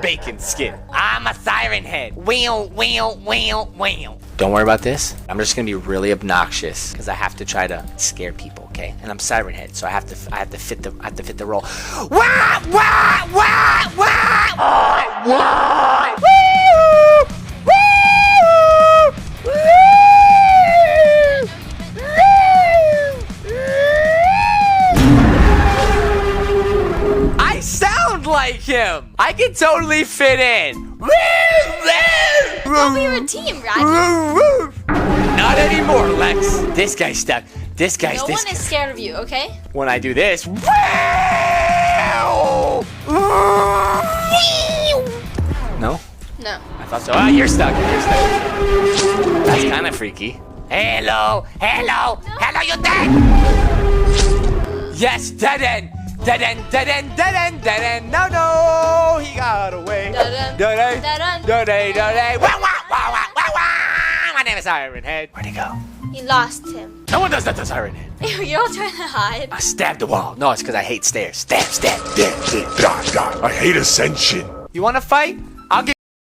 Bacon skin. I'm a siren head. Wheel. Don't worry about this. I'm just gonna be really obnoxious because I have to try to scare people, okay? And I'm siren head, so I have to fit the role. Wah! I sound like him. I can totally fit in. Thought we were a team, Roger. Not anymore, Lex. This guy's stuck. This guy's No one is scared of you, okay? When I do this. No. No. I thought so. Oh, you're stuck. That's kind of freaky. Hello, you dead? Yes, dead end. No, he got away. Dead end. Wah. My name is Siren Head. Where'd he go? You lost him. No one does that to Siren Head. You're all trying to hide. I stabbed the wall. No, it's because I hate stairs. Stab. I hate ascension. You want to fight?